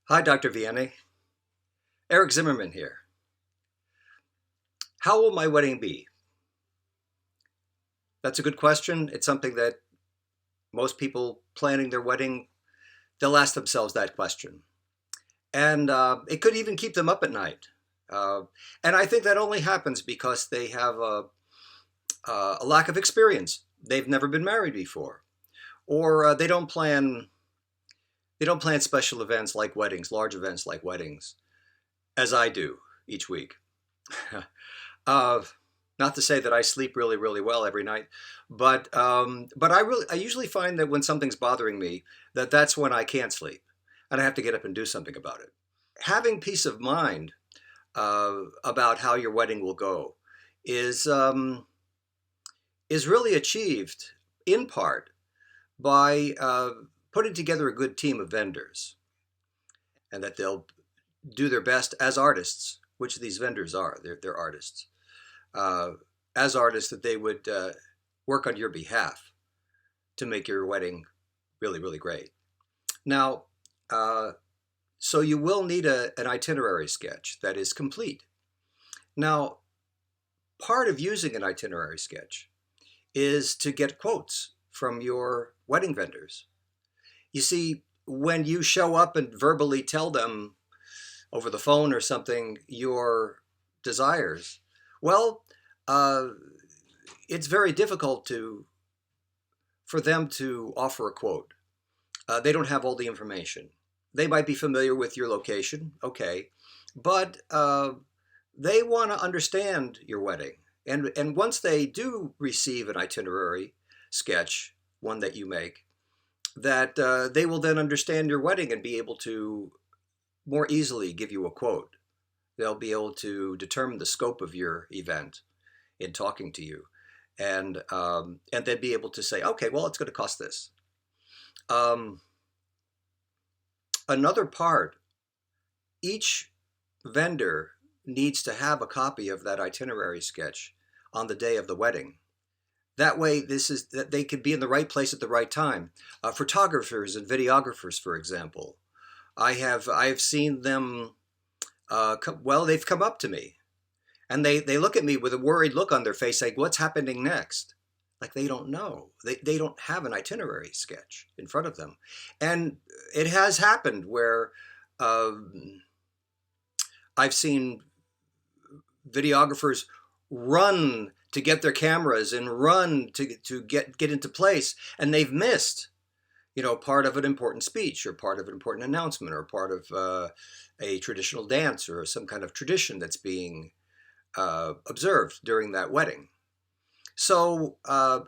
Hi, Dr. Vianney. Eric Zimmerman here. How will my wedding be? That's a good question. It's something that most people planning their wedding, they'll ask themselves that question. And it could even keep them up at night. Uh, and I think that only happens because they have a lack of experience. They've never been married before, or they don't plan special events like weddings, large events like weddings, as I do each week. Uh, Not to say that I sleep really, really well every night, but I usually find that when something's bothering me, that's when I can't sleep, and I have to get up and do something about it. Having peace of mind about how your wedding will go is is really achieved in part by putting together a good team of vendors, and that they'll do their best as artists, which these vendors are. They're artists uh, as artists, that they would work on your behalf to make your wedding really, really great. Now, uh, so you will need an itinerary sketch that is complete. Now, part of using an itinerary sketch is to get quotes from your wedding vendors. You see, when you show up and verbally tell them over the phone or something your desires, well, uh, it's very difficult for them to offer a quote. They don't have all the information. They might be familiar with your location, okay, but they want to understand your wedding. And once they do receive an itinerary sketch, one that you make, that they will then understand your wedding and be able to more easily give you a quote. They'll be able to determine the scope of your event in talking to you, and then be able to say, okay, well, it's going to cost this. Um, Another part, each vendor needs to have a copy of that itinerary sketch on the day of the wedding. That way, this is that they could be in the right place at the right time. Photographers and videographers, for example, I have seen them. Well, they've come up to me and they look at me with a worried look on their face, like, "What's happening next?" Like they don't know. They don't have an itinerary sketch in front of them, and it has happened where um, I've seen videographers run to get their cameras and run to get into place, and they've missed, part of an important speech or part of an important announcement or part of a traditional dance or some kind of tradition that's being observed during that wedding. So,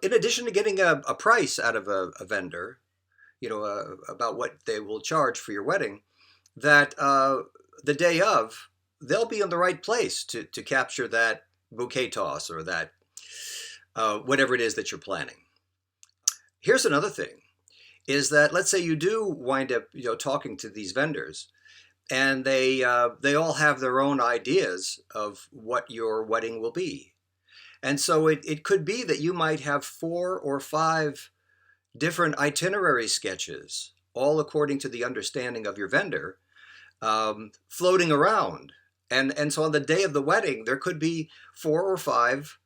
in addition to getting a price out of a vendor, about what they will charge for your wedding, that the day of, they'll be in the right place to capture that bouquet toss or that whatever it is that you're planning. Here's another thing is that let's say you do wind up, talking to these vendors, and they all have their own ideas of what your wedding will be. And so it could be that you might have four or five different itinerary sketches, all according to the understanding of your vendor, floating around. And so on the day of the wedding, there could be four or five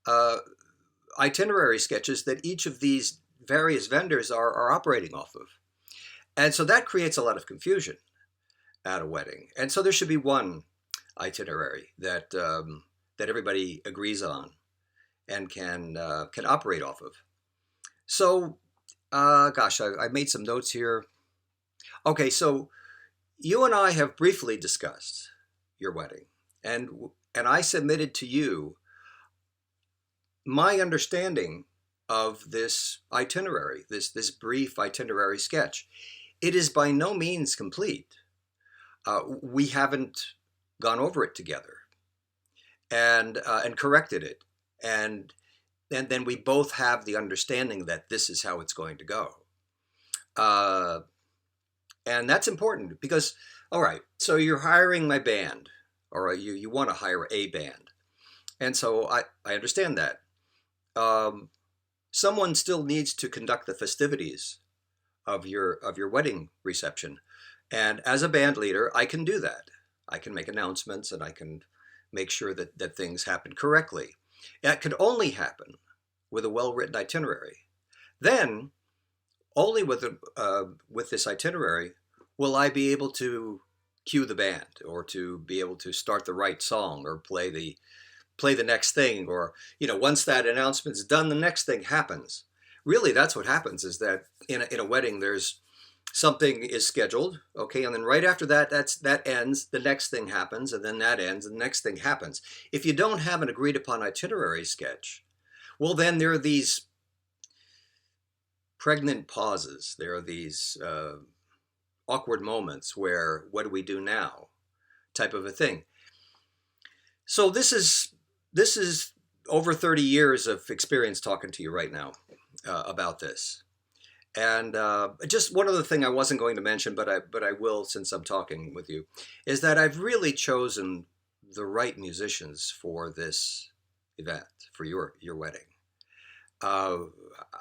uh, itinerary sketches that each of these various vendors are operating off of. And so that creates a lot of confusion at a wedding. And so there should be one itinerary that everybody agrees on and can operate off of. So, gosh, I made some notes here. Okay, so you and I have briefly discussed your wedding, and and I submitted to you my understanding of this itinerary, this brief itinerary sketch. It is by no means complete. We haven't gone over it together and corrected it, and then we both have the understanding that this is how it's going to go. Uh, and that's important because, all right, so you're hiring my band, or you want to hire a band, and so I understand that. Um, Someone still needs to conduct the festivities of your wedding reception, And as a band leader, I can do that. I can make announcements and I can make sure that things happen correctly. That could only happen with a well-written itinerary. Then, only with this itinerary will I be able to cue the band or to be able to start the right song or play the next thing, or once that announcement's done, the next thing happens. Really, that's what happens, is that in a wedding, there's something is scheduled, okay, and then right after that, that ends, the next thing happens, and then that ends, and the next thing happens. If you don't have an agreed upon itinerary sketch, well, then there are these pregnant pauses. There are these awkward moments where, what do we do now, type of a thing. So this is over 30 years of experience talking to you right now about this. And just one other thing I wasn't going to mention, but I will since I'm talking with you, is that I've really chosen the right musicians for this event, for your wedding. Uh,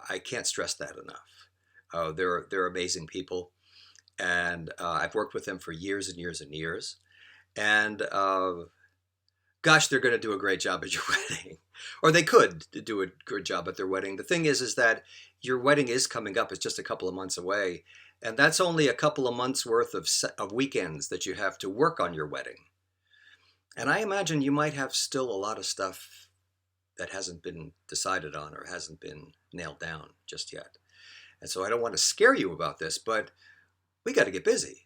I can't stress that enough. They're amazing people, and I've worked with them for years and years and years. And gosh, they're going to do a great job at your wedding, or they could do a good job at their wedding. The thing is that your wedding is coming up. It's just a couple of months away, and that's only a couple of months worth of weekends that you have to work on your wedding. And I imagine you might have still a lot of stuff that hasn't been decided on or hasn't been nailed down just yet. And so I don't want to scare you about this, but we got to get busy.